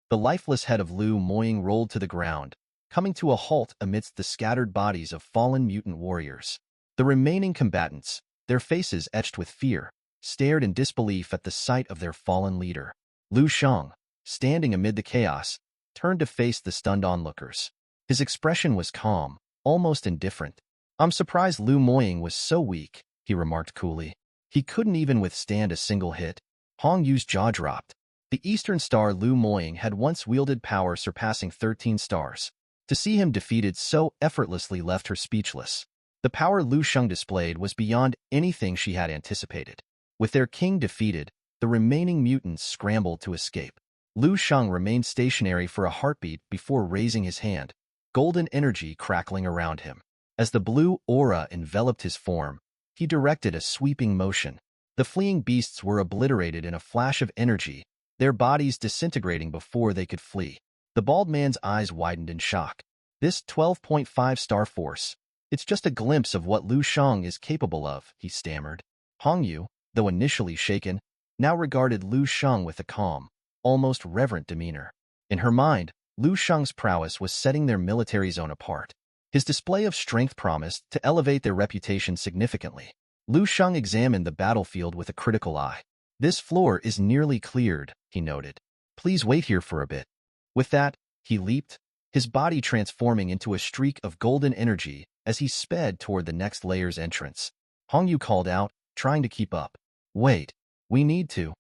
The lifeless head of Lu Moying rolled to the ground, coming to a halt amidst the scattered bodies of fallen mutant warriors. The remaining combatants, their faces etched with fear, stared in disbelief at the sight of their fallen leader. Lu Shang, standing amid the chaos, turned to face the stunned onlookers. His expression was calm, almost indifferent. "I'm surprised Lu Moying was so weak," he remarked coolly. "He couldn't even withstand a single hit." Hong Yu's jaw dropped. The Eastern Star Lu Moying had once wielded power surpassing 13 stars. To see him defeated so effortlessly left her speechless. The power Lu Sheng displayed was beyond anything she had anticipated. With their king defeated, the remaining mutants scrambled to escape. Lu Sheng remained stationary for a heartbeat before raising his hand, golden energy crackling around him. As the blue aura enveloped his form, he directed a sweeping motion. The fleeing beasts were obliterated in a flash of energy, their bodies disintegrating before they could flee. The bald man's eyes widened in shock. "This 12.5 star force, it's just a glimpse of what Lu Shang is capable of," he stammered. Hong Yu, though initially shaken, now regarded Lu Shang with a calm, almost reverent demeanor. In her mind, Lu Shang's prowess was setting their military zone apart. His display of strength promised to elevate their reputation significantly. Lu Shang examined the battlefield with a critical eye. "This floor is nearly cleared," he noted. "Please wait here for a bit." With that, he leaped, his body transforming into a streak of golden energy as he sped toward the next layer's entrance. Hong Yu called out, trying to keep up. "Wait, we need to."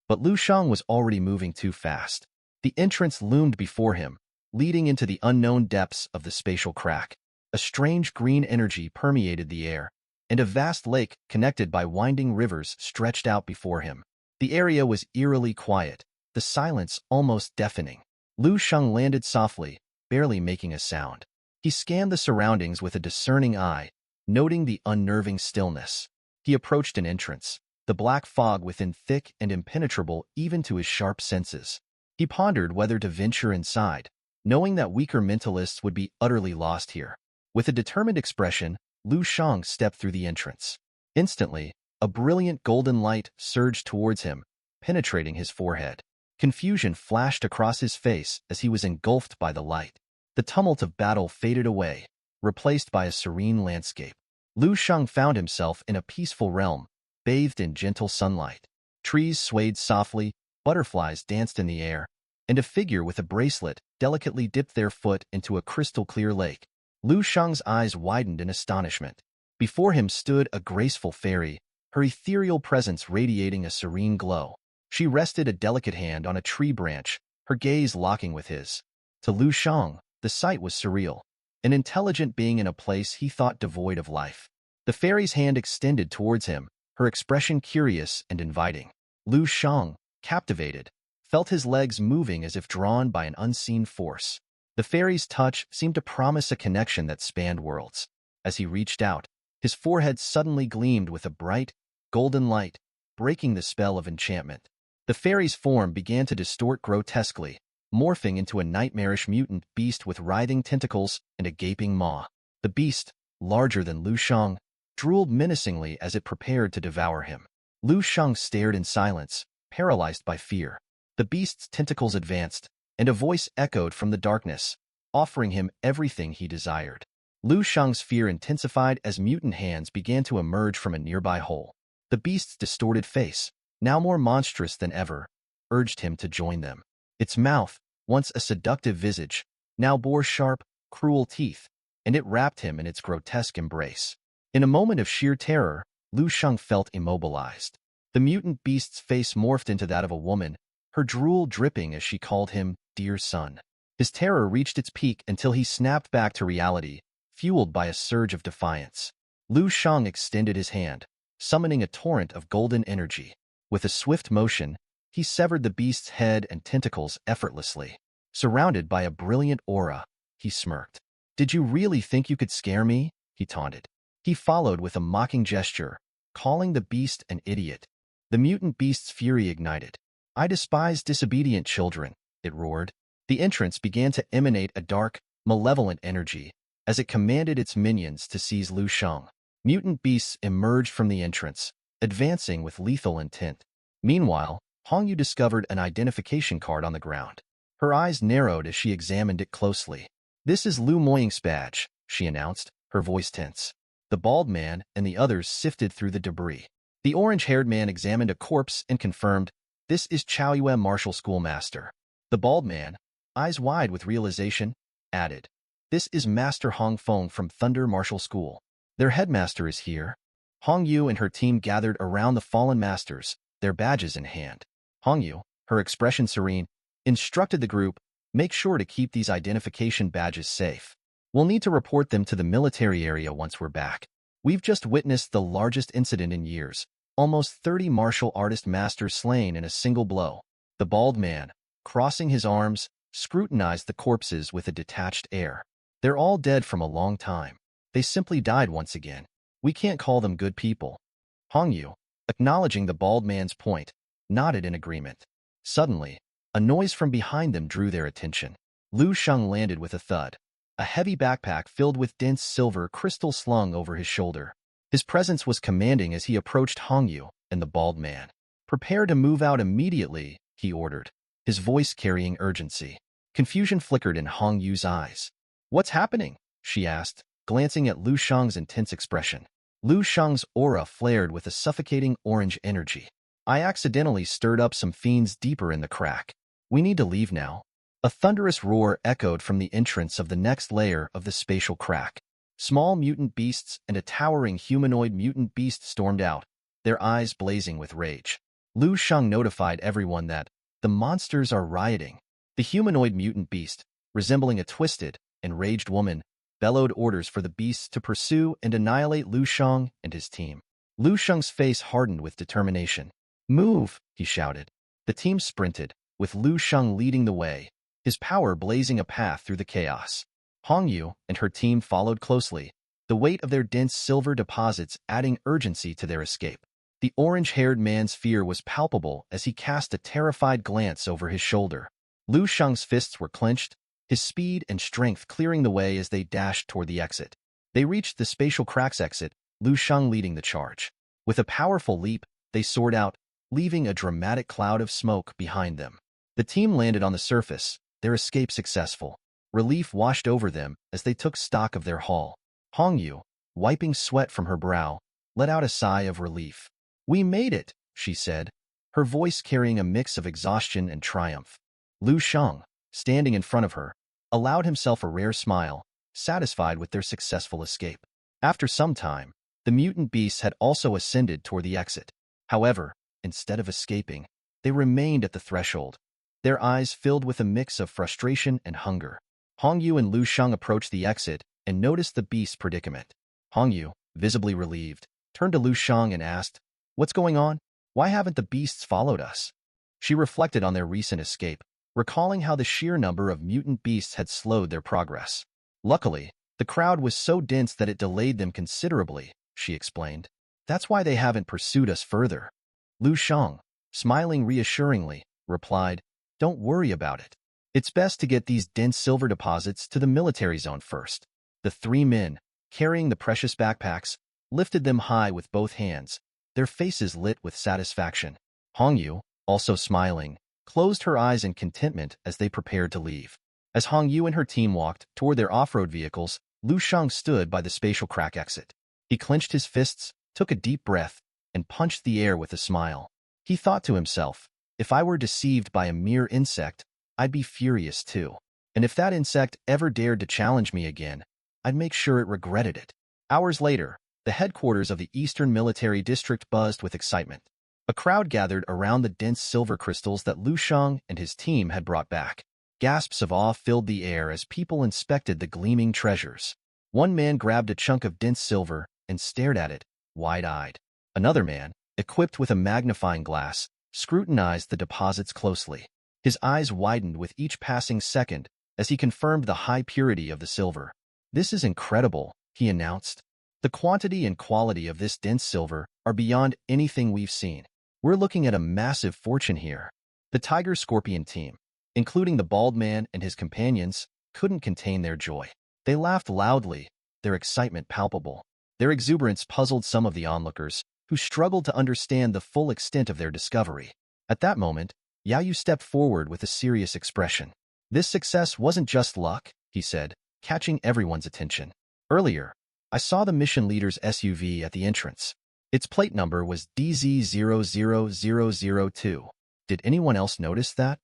But Lu Shang was already moving too fast. The entrance loomed before him, leading into the unknown depths of the spatial crack. A strange green energy permeated the air, and a vast lake connected by winding rivers stretched out before him. The area was eerily quiet, the silence almost deafening. Lu Sheng landed softly, barely making a sound. He scanned the surroundings with a discerning eye, noting the unnerving stillness. He approached an entrance, the black fog within thick and impenetrable even to his sharp senses. He pondered whether to venture inside, knowing that weaker mentalists would be utterly lost here. With a determined expression, Lu Shang stepped through the entrance. Instantly, a brilliant golden light surged towards him, penetrating his forehead. Confusion flashed across his face as he was engulfed by the light. The tumult of battle faded away, replaced by a serene landscape. Lu Shang found himself in a peaceful realm, bathed in gentle sunlight. Trees swayed softly, butterflies danced in the air, and a figure with a bracelet delicately dipped their foot into a crystal-clear lake. Lu Shang's eyes widened in astonishment. Before him stood a graceful fairy, her ethereal presence radiating a serene glow. She rested a delicate hand on a tree branch, her gaze locking with his. To Lu Shang, the sight was surreal, an intelligent being in a place he thought devoid of life. The fairy's hand extended towards him, her expression curious and inviting. Lu Shang, captivated, felt his legs moving as if drawn by an unseen force. The fairy's touch seemed to promise a connection that spanned worlds. As he reached out, his forehead suddenly gleamed with a bright, golden light, breaking the spell of enchantment. The fairy's form began to distort grotesquely, morphing into a nightmarish mutant beast with writhing tentacles and a gaping maw. The beast, larger than Lu Shang, drooled menacingly as it prepared to devour him. Lu Shang stared in silence, paralyzed by fear. The beast's tentacles advanced, and a voice echoed from the darkness, offering him everything he desired. Lu Shang's fear intensified as mutant hands began to emerge from a nearby hole. The beast's distorted face, now more monstrous than ever, urged him to join them. Its mouth, once a seductive visage, now bore sharp, cruel teeth, and it wrapped him in its grotesque embrace. In a moment of sheer terror, Lu Shang felt immobilized. The mutant beast's face morphed into that of a woman, her drool dripping as she called him dear son. His terror reached its peak until he snapped back to reality, fueled by a surge of defiance. Lu Shang extended his hand, summoning a torrent of golden energy. With a swift motion, he severed the beast's head and tentacles effortlessly. Surrounded by a brilliant aura, he smirked. "Did you really think you could scare me?" he taunted. He followed with a mocking gesture, calling the beast an idiot. The mutant beast's fury ignited. "I despise disobedient children," it roared. The entrance began to emanate a dark, malevolent energy as it commanded its minions to seize Lu Shang. Mutant beasts emerged from the entrance, advancing with lethal intent. Meanwhile, Hong Yu discovered an identification card on the ground. Her eyes narrowed as she examined it closely. "This is Lu Moying's badge," she announced, her voice tense. The bald man and the others sifted through the debris. The orange-haired man examined a corpse and confirmed, "This is Chao Yue Martial Schoolmaster." The bald man, eyes wide with realization, added, "This is Master Hong Feng from Thunder Martial School. Their headmaster is here." Hong Yu and her team gathered around the fallen masters, their badges in hand. Hong Yu, her expression serene, instructed the group, "Make sure to keep these identification badges safe. We'll need to report them to the military area once we're back. We've just witnessed the largest incident in years, almost 30 martial artist masters slain in a single blow." The bald man, crossing his arms, scrutinized the corpses with a detached air. "They're all dead from a long time. They simply died once again. We can't call them good people." Hong Yu, acknowledging the bald man's point, nodded in agreement. Suddenly, a noise from behind them drew their attention. Lu Sheng landed with a thud, a heavy backpack filled with dense silver crystal slung over his shoulder. His presence was commanding as he approached Hong Yu and the bald man. "Prepare to move out immediately," he ordered, his voice carrying urgency. Confusion flickered in Hong Yu's eyes. "What's happening?" she asked, glancing at Lu Sheng's intense expression. Lu Sheng's aura flared with a suffocating orange energy. "I accidentally stirred up some fiends deeper in the crack. We need to leave now." A thunderous roar echoed from the entrance of the next layer of the spatial crack. Small mutant beasts and a towering humanoid mutant beast stormed out, their eyes blazing with rage. Lu Sheng notified everyone that the monsters are rioting. The humanoid mutant beast, resembling a twisted, enraged woman, bellowed orders for the beasts to pursue and annihilate Lu Sheng and his team. Lu Sheng's face hardened with determination. "Move!" he shouted. The team sprinted, with Lu Sheng leading the way, his power blazing a path through the chaos. Hong Yu and her team followed closely, the weight of their dense silver deposits adding urgency to their escape. The orange-haired man's fear was palpable as he cast a terrified glance over his shoulder. Lu Sheng's fists were clenched, his speed and strength clearing the way as they dashed toward the exit. They reached the spatial cracks exit, Lu Sheng leading the charge. With a powerful leap, they soared out, leaving a dramatic cloud of smoke behind them. The team landed on the surface, their escape successful. Relief washed over them as they took stock of their haul. Hong Yu, wiping sweat from her brow, let out a sigh of relief. "We made it," she said, her voice carrying a mix of exhaustion and triumph. Lu Sheng, standing in front of her, allowed himself a rare smile, satisfied with their successful escape. After some time, the mutant beasts had also ascended toward the exit. However, instead of escaping, they remained at the threshold, their eyes filled with a mix of frustration and hunger. Hong Yu and Lu Sheng approached the exit and noticed the beast's predicament. Hong Yu, visibly relieved, turned to Lu Sheng and asked, "What's going on? Why haven't the beasts followed us?" She reflected on their recent escape, recalling how the sheer number of mutant beasts had slowed their progress. "Luckily, the crowd was so dense that it delayed them considerably," she explained. "That's why they haven't pursued us further." Lu Sheng, smiling reassuringly, replied, "Don't worry about it. It's best to get these dense silver deposits to the military zone first." The three men, carrying the precious backpacks, lifted them high with both hands, their faces lit with satisfaction. Hong Yu, also smiling, closed her eyes in contentment as they prepared to leave. As Hong Yu and her team walked toward their off-road vehicles, Lu Sheng stood by the spatial crack exit. He clenched his fists, took a deep breath, and punched the air with a smile. He thought to himself, "If I were deceived by a mere insect, I'd be furious too. And if that insect ever dared to challenge me again, I'd make sure it regretted it." Hours later, the headquarters of the Eastern Military District buzzed with excitement. A crowd gathered around the dense silver crystals that Lu Sheng and his team had brought back. Gasps of awe filled the air as people inspected the gleaming treasures. One man grabbed a chunk of dense silver and stared at it, wide-eyed. Another man, equipped with a magnifying glass, scrutinized the deposits closely. His eyes widened with each passing second as he confirmed the high purity of the silver. "This is incredible," he announced. "The quantity and quality of this dense silver are beyond anything we've seen. We're looking at a massive fortune here." The Tiger Scorpion team, including the bald man and his companions, couldn't contain their joy. They laughed loudly, their excitement palpable. Their exuberance puzzled some of the onlookers, who struggled to understand the full extent of their discovery. At that moment, Yao Yu stepped forward with a serious expression. This success wasn't just luck, he said, catching everyone's attention. Earlier, I saw the mission leader's SUV at the entrance. Its plate number was DZ00002. Did anyone else notice that?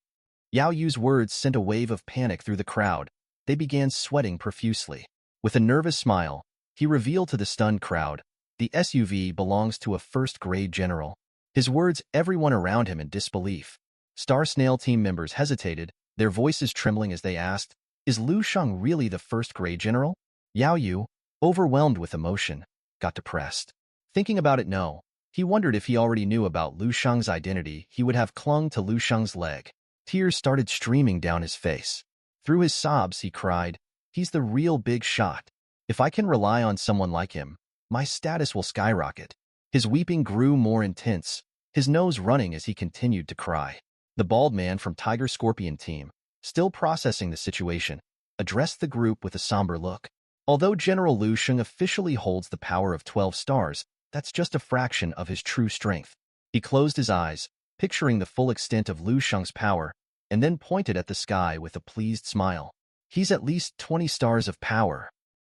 Yao Yu's words sent a wave of panic through the crowd. They began sweating profusely. With a nervous smile, he revealed to the stunned crowd, the SUV belongs to a first-grade general. His words everyone around him in disbelief. Star Snail team members hesitated, their voices trembling as they asked, is Lu Sheng really the first-grade general? Yao Yu, overwhelmed with emotion, got depressed. Thinking about it, no. He wondered if he already knew about Lu Sheng's identity, he would have clung to Lu Sheng's leg. Tears started streaming down his face. Through his sobs, he cried, he's the real big shot. If I can rely on someone like him, my status will skyrocket. His weeping grew more intense, his nose running as he continued to cry. The bald man from Tiger Scorpion team, still processing the situation, addressed the group with a somber look. Although General Lu Sheng officially holds the power of 12 stars, that's just a fraction of his true strength. He closed his eyes, picturing the full extent of Lu Sheng's power, and then pointed at the sky with a pleased smile. He's at least 20 stars of power.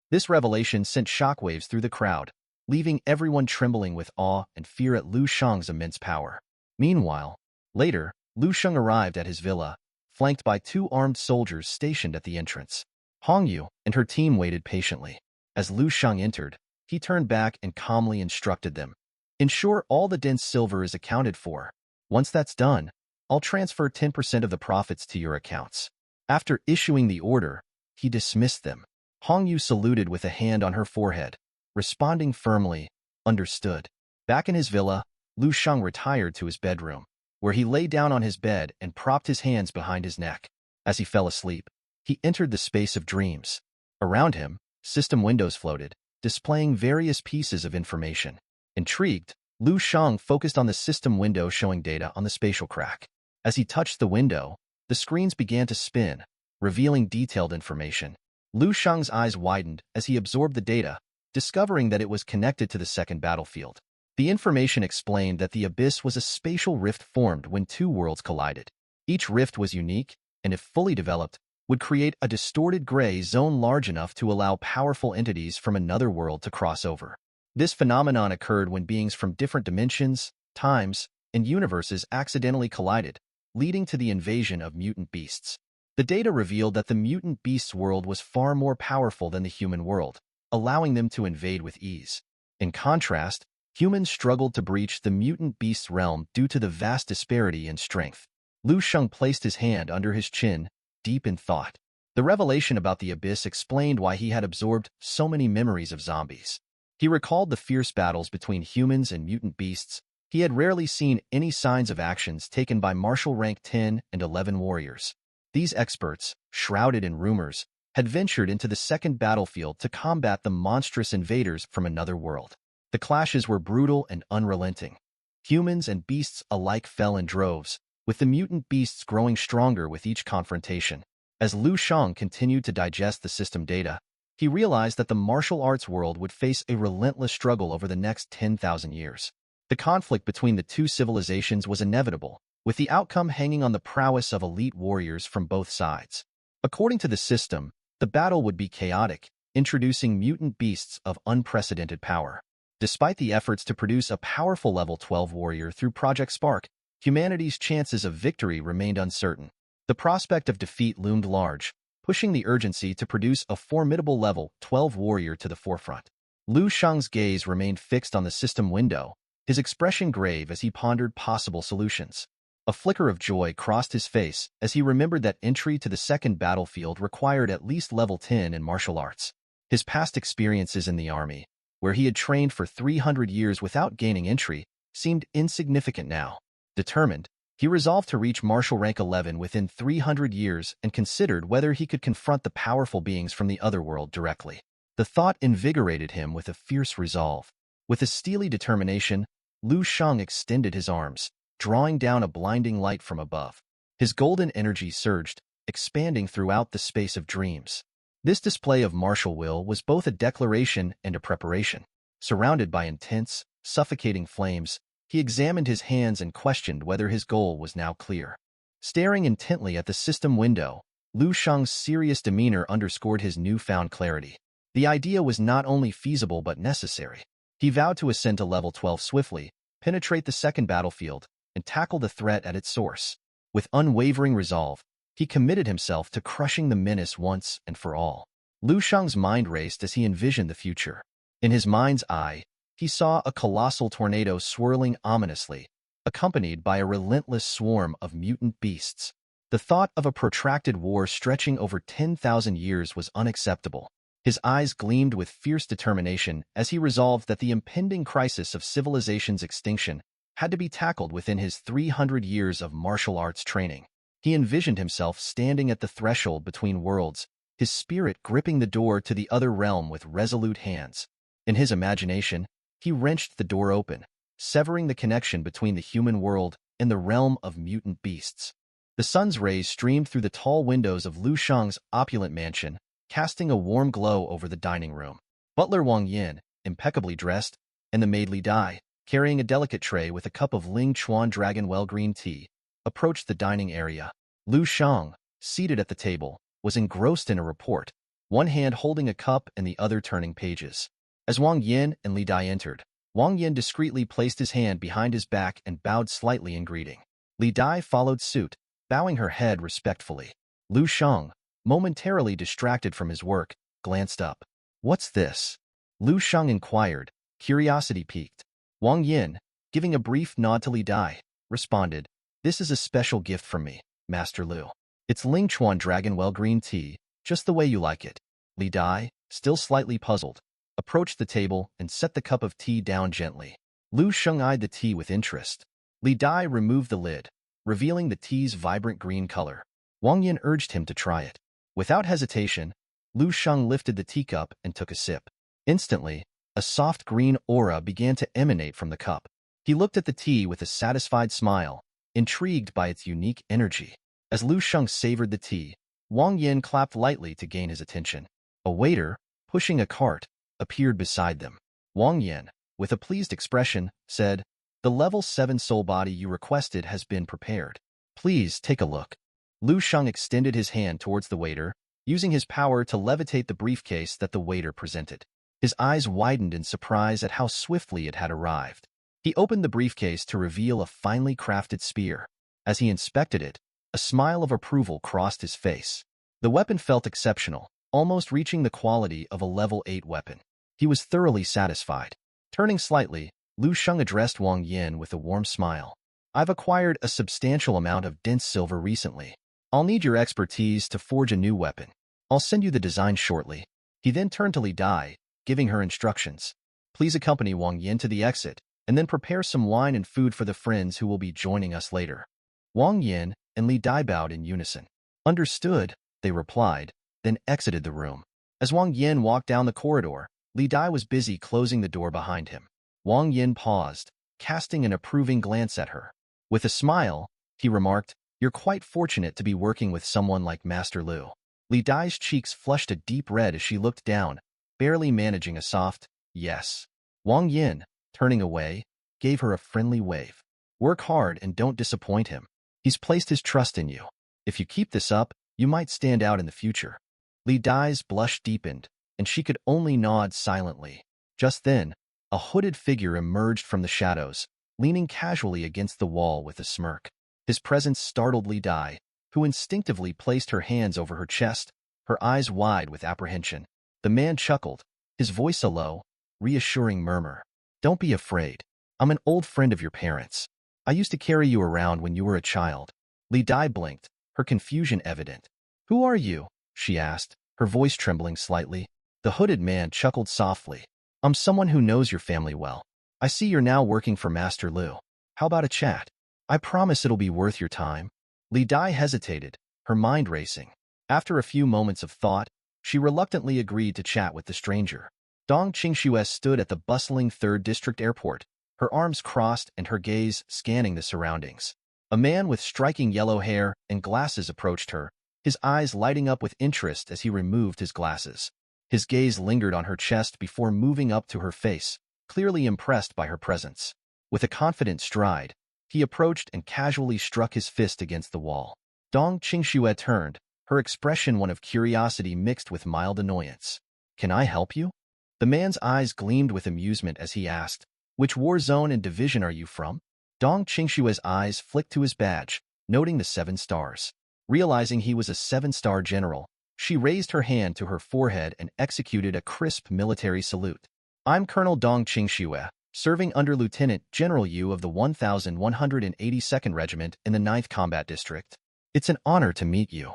This revelation sent shockwaves through the crowd, leaving everyone trembling with awe and fear at Lu Sheng's immense power. Meanwhile, later, Lu Sheng arrived at his villa, flanked by 2 armed soldiers stationed at the entrance. Hongyu and her team waited patiently. As Lu Sheng entered, he turned back and calmly instructed them. Ensure all the dense silver is accounted for. Once that's done, I'll transfer 10% of the profits to your accounts. After issuing the order, he dismissed them. Hongyu saluted with a hand on her forehead, responding firmly, understood. Back in his villa, Lu Sheng retired to his bedroom, where he lay down on his bed and propped his hands behind his neck. As he fell asleep, he entered the space of dreams. Around him, system windows floated, displaying various pieces of information. Intrigued, Lu Sheng focused on the system window showing data on the spatial crack. As he touched the window, the screens began to spin, revealing detailed information. Lu Sheng's eyes widened as he absorbed the data, discovering that it was connected to the second battlefield. The information explained that the abyss was a spatial rift formed when 2 worlds collided. Each rift was unique, and if fully developed, would create a distorted gray zone large enough to allow powerful entities from another world to cross over. This phenomenon occurred when beings from different dimensions, times, and universes accidentally collided, leading to the invasion of mutant beasts. The data revealed that the mutant beasts' world was far more powerful than the human world, allowing them to invade with ease. In contrast, humans struggled to breach the mutant beasts' realm due to the vast disparity in strength. Lu Sheng placed his hand under his chin, deep in thought. The revelation about the abyss explained why he had absorbed so many memories of zombies. He recalled the fierce battles between humans and mutant beasts. He had rarely seen any signs of actions taken by martial rank 10 and 11 warriors. These experts, shrouded in rumors, had ventured into the second battlefield to combat the monstrous invaders from another world. The clashes were brutal and unrelenting. Humans and beasts alike fell in droves, with the mutant beasts growing stronger with each confrontation. As Lu Sheng continued to digest the system data, he realized that the martial arts world would face a relentless struggle over the next 10,000 years. The conflict between the 2 civilizations was inevitable, with the outcome hanging on the prowess of elite warriors from both sides. According to the system, the battle would be chaotic, introducing mutant beasts of unprecedented power. Despite the efforts to produce a powerful level 12 warrior through Project Spark, humanity's chances of victory remained uncertain. The prospect of defeat loomed large, pushing the urgency to produce a formidable level 12 warrior to the forefront. Lu Sheng's gaze remained fixed on the system window, his expression grave as he pondered possible solutions. A flicker of joy crossed his face as he remembered that entry to the second battlefield required at least level 10 in martial arts. His past experiences in the army, where he had trained for 300 years without gaining entry, seemed insignificant now. Determined, he resolved to reach martial rank 11 within 300 years and considered whether he could confront the powerful beings from the other world directly. The thought invigorated him with a fierce resolve. With a steely determination, Lu Sheng extended his arms, drawing down a blinding light from above. His golden energy surged, expanding throughout the space of dreams. This display of martial will was both a declaration and a preparation. Surrounded by intense, suffocating flames, he examined his hands and questioned whether his goal was now clear. Staring intently at the system window, Lu Sheng's serious demeanor underscored his newfound clarity. The idea was not only feasible but necessary. He vowed to ascend to level 12 swiftly, penetrate the second battlefield, and tackle the threat at its source. With unwavering resolve, he committed himself to crushing the menace once and for all. Lu Sheng's mind raced as he envisioned the future. In his mind's eye, he saw a colossal tornado swirling ominously, accompanied by a relentless swarm of mutant beasts. The thought of a protracted war stretching over 10,000 years was unacceptable. His eyes gleamed with fierce determination as he resolved that the impending crisis of civilization's extinction had to be tackled within his 300 years of martial arts training. He envisioned himself standing at the threshold between worlds, his spirit gripping the door to the other realm with resolute hands. In his imagination, he wrenched the door open, severing the connection between the human world and the realm of mutant beasts. The sun's rays streamed through the tall windows of Lu Sheng's opulent mansion, casting a warm glow over the dining room. Butler Wang Yin, impeccably dressed, and the maid Li Dai, carrying a delicate tray with a cup of Ling Chuan Dragonwell green tea, approached the dining area. Lu Sheng, seated at the table, was engrossed in a report, one hand holding a cup and the other turning pages. As Wang Yin and Li Dai entered, Wang Yin discreetly placed his hand behind his back and bowed slightly in greeting. Li Dai followed suit, bowing her head respectfully. Lu Sheng, momentarily distracted from his work, glanced up. "What's this?" Lu Sheng inquired, curiosity piqued. Wang Yin, giving a brief nod to Li Dai, responded, "This is a special gift from me, Master Lu. It's Ling Chuan Dragonwell green tea, just the way you like it." Li Dai, still slightly puzzled, approached the table and set the cup of tea down gently. Lu Sheng eyed the tea with interest. Li Dai removed the lid, revealing the tea's vibrant green color. Wang Yin urged him to try it. Without hesitation, Lu Sheng lifted the teacup and took a sip. Instantly, a soft green aura began to emanate from the cup. He looked at the tea with a satisfied smile, intrigued by its unique energy. As Lu Sheng savored the tea, Wang Yin clapped lightly to gain his attention. A waiter, pushing a cart, appeared beside them. Wang Yin, with a pleased expression, said, "The level 7 soul body you requested has been prepared. Please take a look." Lu Sheng extended his hand towards the waiter, using his power to levitate the briefcase that the waiter presented. His eyes widened in surprise at how swiftly it had arrived. He opened the briefcase to reveal a finely crafted spear. As he inspected it, a smile of approval crossed his face. The weapon felt exceptional, almost reaching the quality of a level 8 weapon. He was thoroughly satisfied. Turning slightly, Lu Sheng addressed Wang Yin with a warm smile. "I've acquired a substantial amount of dense silver recently. I'll need your expertise to forge a new weapon. I'll send you the design shortly." He then turned to Li Dai, giving her instructions. "Please accompany Wang Yin to the exit, and then prepare some wine and food for the friends who will be joining us later." Wang Yin and Li Dai bowed in unison. "Understood," they replied, then exited the room. As Wang Yin walked down the corridor, Li Dai was busy closing the door behind him. Wang Yin paused, casting an approving glance at her. With a smile, he remarked, "You're quite fortunate to be working with someone like Master Lu." Li Dai's cheeks flushed a deep red as she looked down, barely managing a soft, "yes." Wang Yin, turning away, gave her a friendly wave. "Work hard and don't disappoint him. He's placed his trust in you. If you keep this up, you might stand out in the future." Li Dai's blush deepened, and she could only nod silently. Just then, a hooded figure emerged from the shadows, leaning casually against the wall with a smirk. His presence startled Li Dai, who instinctively placed her hands over her chest, her eyes wide with apprehension. The man chuckled, his voice a low, reassuring murmur. "Don't be afraid. I'm an old friend of your parents. I used to carry you around when you were a child." Li Dai blinked, her confusion evident. "Who are you?" she asked, her voice trembling slightly. The hooded man chuckled softly. "I'm someone who knows your family well. I see you're now working for Master Lu. How about a chat? I promise it'll be worth your time." Li Dai hesitated, her mind racing. After a few moments of thought, she reluctantly agreed to chat with the stranger. Dong Qingxue stood at the bustling 3rd District Airport, her arms crossed and her gaze scanning the surroundings. A man with striking yellow hair and glasses approached her, his eyes lighting up with interest as he removed his glasses. His gaze lingered on her chest before moving up to her face, clearly impressed by her presence. With a confident stride, he approached and casually struck his fist against the wall. Dong Qingxue turned, her expression one of curiosity mixed with mild annoyance. "Can I help you?" The man's eyes gleamed with amusement as he asked, "Which war zone and division are you from?" Dong Qingshue's eyes flicked to his badge, noting the 7 stars. Realizing he was a 7-star general, she raised her hand to her forehead and executed a crisp military salute. "I'm Colonel Dong Qingxue, serving under Lieutenant General Yu of the 1182nd Regiment in the 9th Combat District. It's an honor to meet you."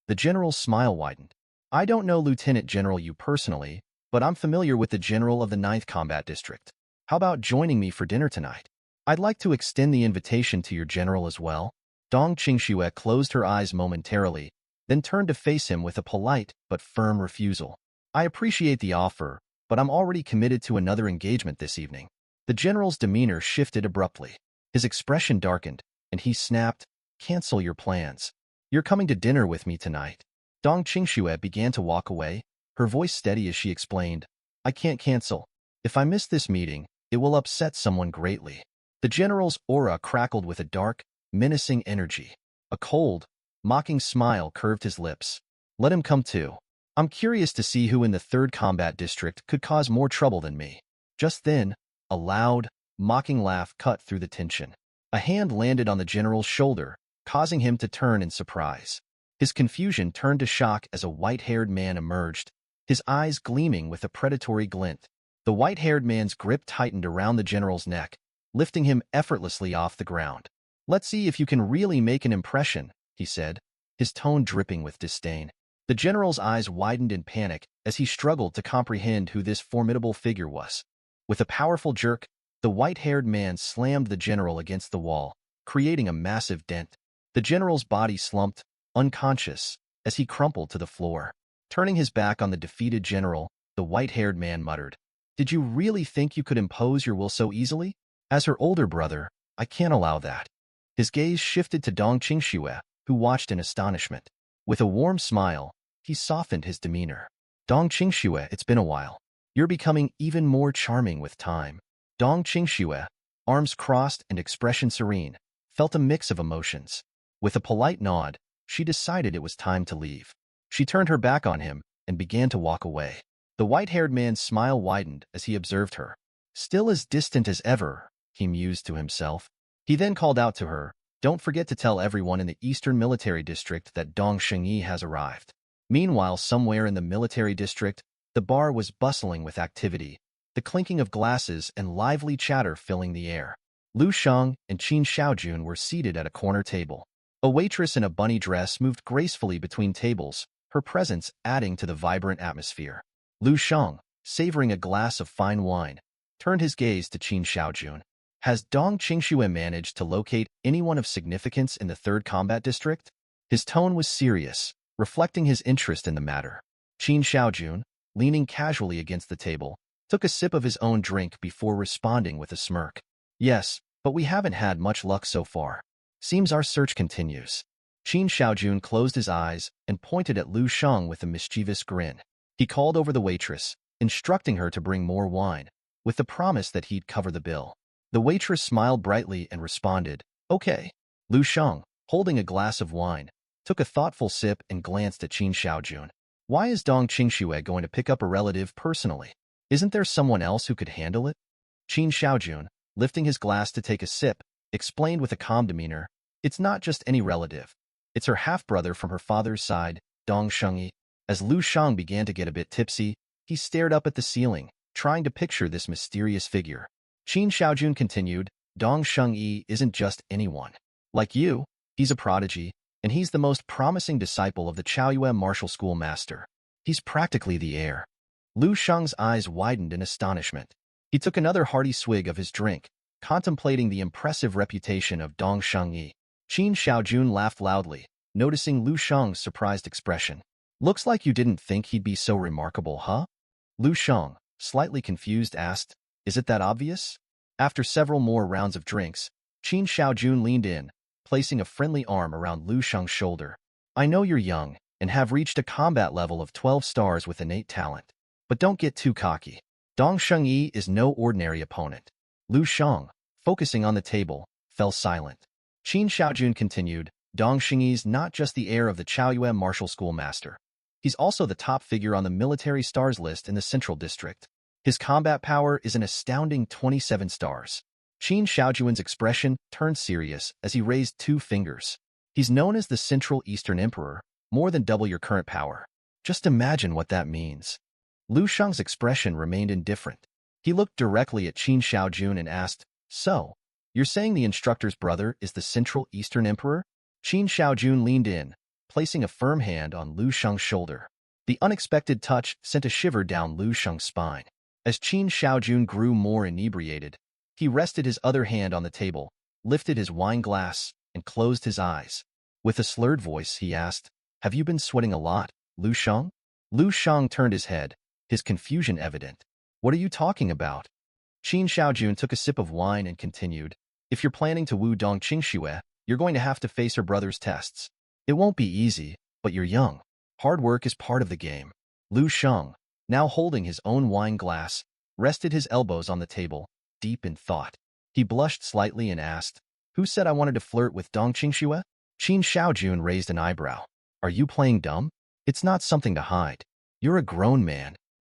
The general's smile widened. "I don't know Lieutenant General Yu personally, but I'm familiar with the general of the 9th Combat District. How about joining me for dinner tonight? I'd like to extend the invitation to your general as well." Dong Qingxue closed her eyes momentarily, then turned to face him with a polite but firm refusal. "I appreciate the offer, but I'm already committed to another engagement this evening." The general's demeanor shifted abruptly. His expression darkened, and he snapped, "Cancel your plans. You're coming to dinner with me tonight." Dong Qingxue began to walk away, her voice steady as she explained, "I can't cancel. If I miss this meeting, it will upset someone greatly." The general's aura crackled with a dark, menacing energy. A cold, mocking smile curved his lips. "Let him come too. I'm curious to see who in the 3rd Combat District could cause more trouble than me." Just then, a loud, mocking laugh cut through the tension. A hand landed on the general's shoulder, causing him to turn in surprise. His confusion turned to shock as a white-haired man emerged, his eyes gleaming with a predatory glint. The white-haired man's grip tightened around the general's neck, lifting him effortlessly off the ground. "Let's see if you can really make an impression," he said, his tone dripping with disdain. The general's eyes widened in panic as he struggled to comprehend who this formidable figure was. With a powerful jerk, the white-haired man slammed the general against the wall, creating a massive dent. The general's body slumped, unconscious, as he crumpled to the floor. Turning his back on the defeated general, the white-haired man muttered, "Did you really think you could impose your will so easily? As her older brother, I can't allow that." His gaze shifted to Dong Qingxue, who watched in astonishment. With a warm smile, he softened his demeanor. "Dong Qingxue, it's been a while. You're becoming even more charming with time." Dong Qingxue, arms crossed and expression serene, felt a mix of emotions. With a polite nod, she decided it was time to leave. She turned her back on him and began to walk away. The white-haired man's smile widened as he observed her. "Still as distant as ever," he mused to himself. He then called out to her, "Don't forget to tell everyone in the Eastern Military District that Dong Shengyi has arrived." Meanwhile, somewhere in the military district, the bar was bustling with activity, the clinking of glasses and lively chatter filling the air. Lu Shang and Qin Xiaojun were seated at a corner table. A waitress in a bunny dress moved gracefully between tables, her presence adding to the vibrant atmosphere. Lu Shang, savoring a glass of fine wine, turned his gaze to Qin Xiaojun. "Has Dong Qingxue managed to locate anyone of significance in the 3rd Combat District?" His tone was serious, reflecting his interest in the matter. Qin Xiaojun, leaning casually against the table, took a sip of his own drink before responding with a smirk. "Yes, but we haven't had much luck so far. Seems our search continues." Qin Xiaojun closed his eyes and pointed at Lu Shang with a mischievous grin. He called over the waitress, instructing her to bring more wine, with the promise that he'd cover the bill. The waitress smiled brightly and responded, "Okay." Lu Shang, holding a glass of wine, took a thoughtful sip and glanced at Qin Xiaojun. "Why is Dong Qingxue going to pick up a relative personally? Isn't there someone else who could handle it?" Qin Xiaojun, lifting his glass to take a sip, explained with a calm demeanor, "It's not just any relative. It's her half-brother from her father's side, Dong Shengyi." As Lu Shang began to get a bit tipsy, he stared up at the ceiling, trying to picture this mysterious figure. Qin Xiaojun continued, "Dong Shengyi isn't just anyone. Like you, he's a prodigy, and he's the most promising disciple of the Chaoyue martial school master. He's practically the heir." Lu Shang's eyes widened in astonishment. He took another hearty swig of his drink, contemplating the impressive reputation of Dong Shengyi. Qin Xiaojun laughed loudly, noticing Lu Shang's surprised expression. "Looks like you didn't think he'd be so remarkable, huh?" Lu Shang, slightly confused, asked, "Is it that obvious?" After several more rounds of drinks, Qin Xiaojun leaned in, placing a friendly arm around Lu Shang's shoulder. "I know you're young and have reached a combat level of 12 stars with innate talent, but don't get too cocky. Dong Shengyi is no ordinary opponent." Lu Shang, focusing on the table, fell silent. Qin Xiaojun continued, Dong Xingyi's not just the heir of the Chaoyue martial school master. He's also the top figure on the military stars list in the Central District. His combat power is an astounding 27 stars. Qin Shaojuan's expression turned serious as he raised 2 fingers. He's known as the Central Eastern Emperor, more than double your current power. Just imagine what that means. Lu Shang's expression remained indifferent. He looked directly at Qin Shaojun and asked, "So, you're saying the instructor's brother is the Central Eastern Emperor?" Qin Shaojun leaned in, placing a firm hand on Lu Shang's shoulder. The unexpected touch sent a shiver down Lu Shang's spine. As Qin Shaojun grew more inebriated, he rested his other hand on the table, lifted his wine glass, and closed his eyes. With a slurred voice, he asked, "Have you been sweating a lot, Lu Shang?" Lu Shang turned his head, his confusion evident. "What are you talking about?" Qin Shaojun took a sip of wine and continued, "If you're planning to woo Dong Qingxue, you're going to have to face her brother's tests. It won't be easy, but you're young. Hard work is part of the game." Lu Shang, now holding his own wine glass, rested his elbows on the table, deep in thought. He blushed slightly and asked, "Who said I wanted to flirt with Dong Qingxue?" Qin Shaojun raised an eyebrow. "Are you playing dumb? It's not something to hide. You're a grown man."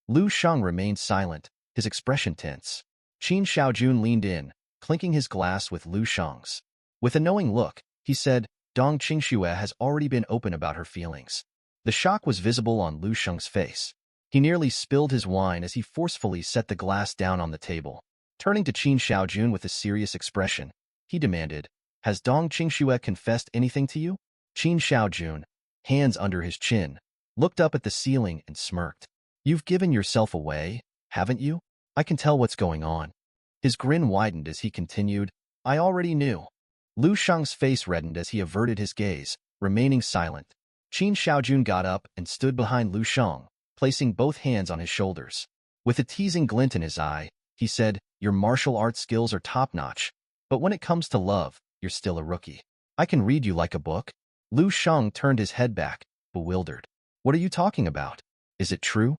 Lu Shang remained silent, his expression tense. Qin Shaojun leaned in, clinking his glass with Lu Shang's. With a knowing look, he said, "Dong Qingxue has already been open about her feelings." The shock was visible on Lu Shang's face. He nearly spilled his wine as he forcefully set the glass down on the table. Turning to Qin Shaojun with a serious expression, he demanded, "Has Dong Qingxue confessed anything to you?" Qin Shaojun, hands under his chin, looked up at the ceiling and smirked. "You've given yourself away, haven't you? I can tell what's going on." His grin widened as he continued, "I already knew." Lu Shang's face reddened as he averted his gaze, remaining silent. Qin Shaojun got up and stood behind Lu Shang, placing both hands on his shoulders. With a teasing glint in his eye, he said, "Your martial arts skills are top-notch, but when it comes to love, you're still a rookie. I can read you like a book." Lu Shang turned his head back, bewildered. "What are you talking about? Is it true?"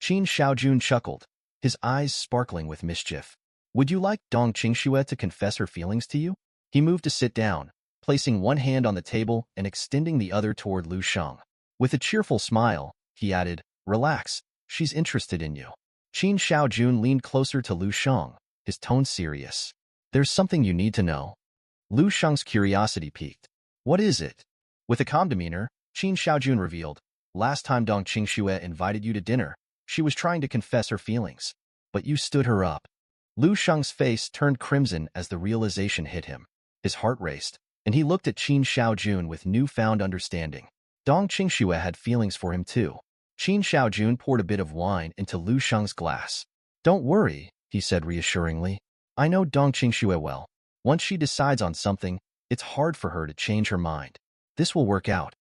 Qin Shaojun chuckled, his eyes sparkling with mischief. "Would you like Dong Qingxue to confess her feelings to you?" He moved to sit down, placing one hand on the table and extending the other toward Lu Shang. With a cheerful smile, he added, "Relax, she's interested in you." Qin Shaojun leaned closer to Lu Shang, his tone serious. "There's something you need to know." Lu Shang's curiosity piqued. "What is it?" With a calm demeanor, Qin Shaojun revealed, "Last time Dong Qingxue invited you to dinner, she was trying to confess her feelings, but you stood her up." Lu Shang's face turned crimson as the realization hit him. His heart raced, and he looked at Qin Shaojun with newfound understanding. Dong Qingxue had feelings for him too. Qin Shaojun poured a bit of wine into Lu Shang's glass. "Don't worry," he said reassuringly. "I know Dong Qingxue well. Once she decides on something, it's hard for her to change her mind. This will work out."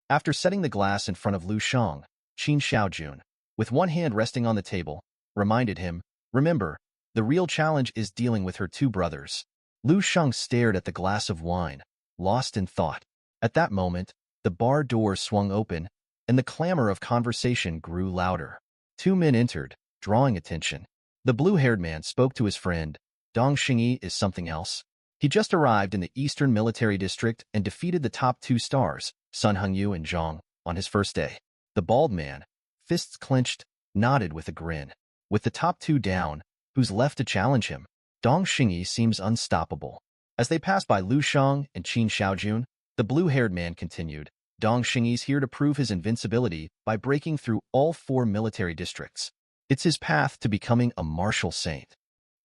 After setting the glass in front of Lu Shang, Qin Shaojun, with one hand resting on the table, reminded him, "Remember, the real challenge is dealing with her 2 brothers." Lu Shang stared at the glass of wine, lost in thought. At that moment, the bar door swung open, and the clamor of conversation grew louder. 2 men entered, drawing attention. The blue-haired man spoke to his friend, "Dong Xingyi is something else. He just arrived in the Eastern Military District and defeated the top 2 stars, Sun Hengyu and Zhang, on his first day." The bald man, fists clenched, nodded with a grin. "With the top 2 down, who's left to challenge him? Dong Xingyi seems unstoppable." As they passed by Lu Shang and Qin Shaojun, the blue-haired man continued, "Dong Xingyi's here to prove his invincibility by breaking through all 4 military districts. It's his path to becoming a martial saint."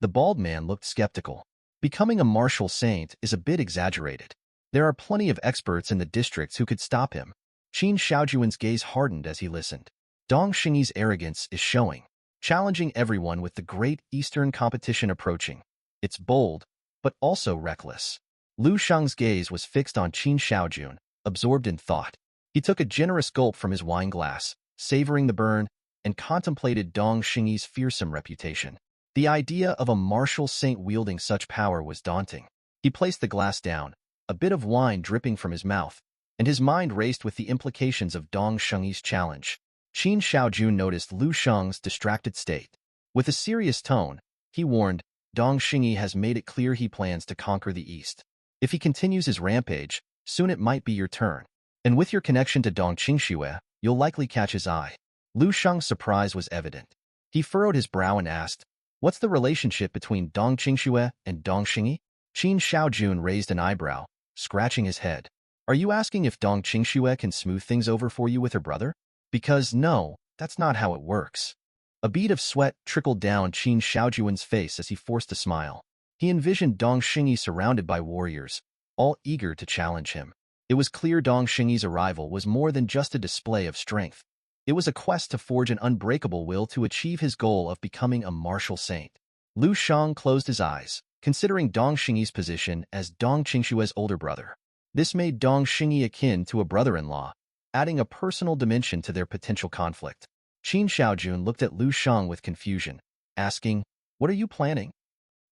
The bald man looked skeptical. Becoming a martial saint is a bit exaggerated. There are plenty of experts in the districts who could stop him. Qin Shaojuan's gaze hardened as he listened. Dong Xingyi's arrogance is showing, challenging everyone with the great Eastern competition approaching. It's bold, but also reckless. Lu Shang's gaze was fixed on Qin Shaojun, absorbed in thought. He took a generous gulp from his wine glass, savoring the burn, and contemplated Dong Xingyi's fearsome reputation. The idea of a martial saint wielding such power was daunting. He placed the glass down, a bit of wine dripping from his mouth, and his mind raced with the implications of Dong Xingyi's challenge. Qin Shaojun noticed Lu Shang's distracted state. With a serious tone, he warned, "Dong Xingyi has made it clear he plans to conquer the East. If he continues his rampage, Soon it might be your turn. And with your connection to Dong Qingxue, you'll likely catch his eye. Lu Sheng's surprise was evident. He furrowed his brow and asked, "What's the relationship between Dong Qingxue and Dong Xingyi?" Qin Shaojun raised an eyebrow, scratching his head. "Are you asking if Dong Qingxue can smooth things over for you with her brother? Because no, that's not how it works." A bead of sweat trickled down Qin Shaojun's face as he forced a smile. He envisioned Dong Xingyi surrounded by warriors, all eager to challenge him. It was clear Dong Xingyi's arrival was more than just a display of strength. It was a quest to forge an unbreakable will to achieve his goal of becoming a martial saint. Lu Sheng closed his eyes, considering Dong Xingyi's position as Dong Qingxue's older brother. This made Dong Xingyi akin to a brother-in-law, adding a personal dimension to their potential conflict. Qin Shaojun looked at Lu Sheng with confusion, asking, "What are you planning?"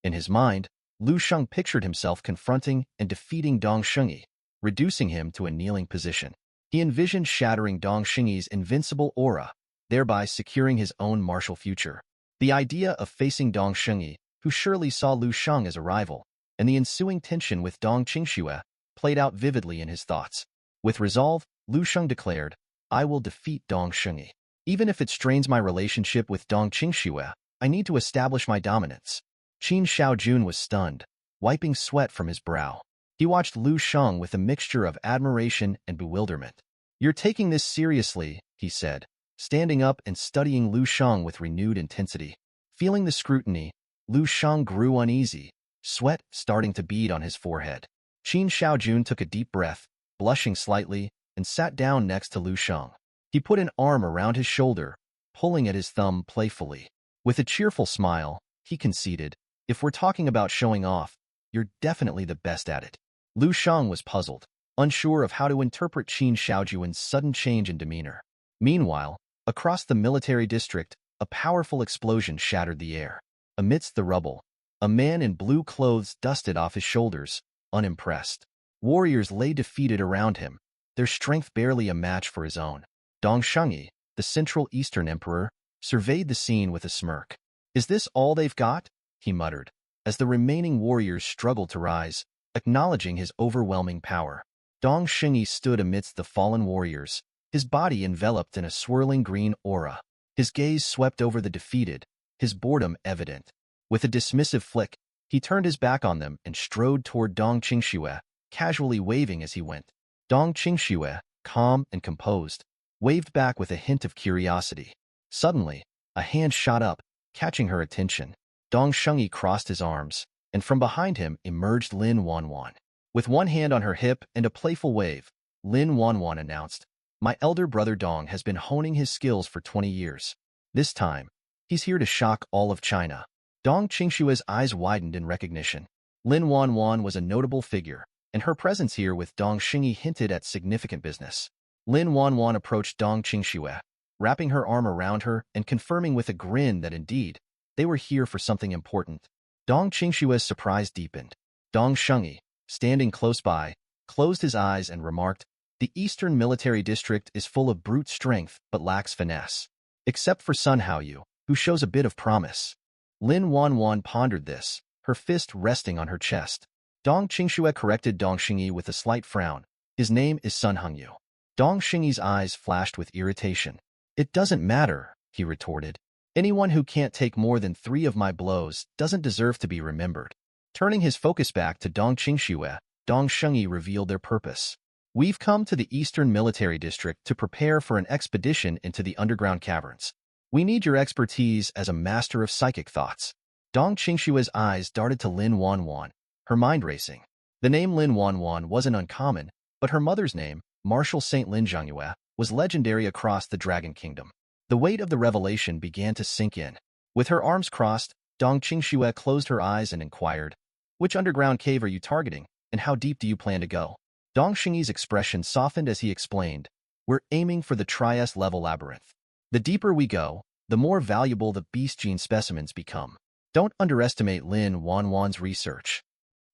In his mind, Lu Sheng pictured himself confronting and defeating Dong Xingyi, reducing him to a kneeling position. He envisioned shattering Dong Xingyi's invincible aura, thereby securing his own martial future. The idea of facing Dong Xingyi, who surely saw Lu Sheng as a rival, and the ensuing tension with Dong Qingxue played out vividly in his thoughts. With resolve, Lu Sheng declared, "I will defeat Dong Xingyi. Even if it strains my relationship with Dong Qingxue, I need to establish my dominance." Qin Shaojun was stunned, wiping sweat from his brow. He watched Lu Sheng with a mixture of admiration and bewilderment. "You're taking this seriously," he said, standing up and studying Lu Sheng with renewed intensity. Feeling the scrutiny, Lu Sheng grew uneasy, sweat starting to bead on his forehead. Qin Shaojun took a deep breath, blushing slightly, and sat down next to Lu Sheng. He put an arm around his shoulder, pulling at his thumb playfully. With a cheerful smile, he conceded, "If we're talking about showing off, you're definitely the best at it." Lu Sheng was puzzled, unsure of how to interpret Qin Shaojun's sudden change in demeanor. Meanwhile, across the military district, a powerful explosion shattered the air. Amidst the rubble, a man in blue clothes dusted off his shoulders, unimpressed. Warriors lay defeated around him, their strength barely a match for his own. Dong Xingyi, the Central Eastern Emperor, surveyed the scene with a smirk. "Is this all they've got?" he muttered, as the remaining warriors struggled to rise, acknowledging his overwhelming power. Dong Xingyi stood amidst the fallen warriors, his body enveloped in a swirling green aura. His gaze swept over the defeated, his boredom evident. With a dismissive flick, he turned his back on them and strode toward Dong Qingxue, casually waving as he went. Dong Qingxue, calm and composed, waved back with a hint of curiosity. Suddenly, a hand shot up, catching her attention. Dong Xingyi crossed his arms, and from behind him emerged Lin Wanwan. With one hand on her hip and a playful wave, Lin Wanwan announced, "My elder brother Dong has been honing his skills for 20 years. This time, he's here to shock all of China." Dong Qingxue's eyes widened in recognition. Lin Wanwan was a notable figure, and her presence here with Dong Xingyi hinted at significant business. Lin Wanwan approached Dong Qingxue, wrapping her arm around her and confirming with a grin that indeed, they were here for something important. Dong Qingxue's surprise deepened. Dong Xingyi, standing close by, closed his eyes and remarked, "The Eastern Military District is full of brute strength but lacks finesse. Except for Sun Haoyu, who shows a bit of promise." Lin Wanwan pondered this, her fist resting on her chest. Dong Qingxue corrected Dong Xingyi with a slight frown. "His name is Sun Hengyu." Dong Xingyi's eyes flashed with irritation. "It doesn't matter," he retorted. "Anyone who can't take more than 3 of my blows doesn't deserve to be remembered." Turning his focus back to Dong Qingxue, Dong Xingyi revealed their purpose. "We've come to the Eastern Military District to prepare for an expedition into the underground caverns. We need your expertise as a master of psychic thoughts." Dong Qingxue's eyes darted to Lin Wanwan, her mind racing. The name Lin Wanwan wasn't uncommon, but her mother's name, Martial Saint Lin Zhongyue, was legendary across the Dragon Kingdom. The weight of the revelation began to sink in. With her arms crossed, Dong Qingxue closed her eyes and inquired, "Which underground cave are you targeting, and how deep do you plan to go?" Dong Xingyi's expression softened as he explained, "We're aiming for the Trias-level labyrinth. The deeper we go, the more valuable the beast gene specimens become." Don't underestimate Lin Wanwan's research.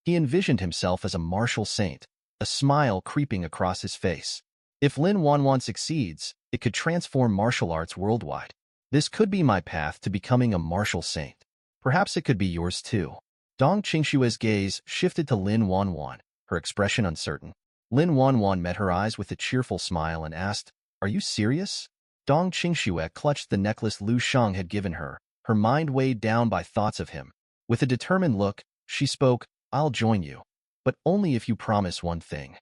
He envisioned himself as a martial saint, a smile creeping across his face. If Lin Wanwan succeeds, it could transform martial arts worldwide. This could be my path to becoming a martial saint. Perhaps it could be yours too. Dong Qingxue's gaze shifted to Lin Wanwan, her expression uncertain. Lin Wanwan met her eyes with a cheerful smile and asked, "Are you serious?" Dong Qingxue clutched the necklace Lu Shang had given her, her mind weighed down by thoughts of him. With a determined look, she spoke, "I'll join you. But only if you promise one thing."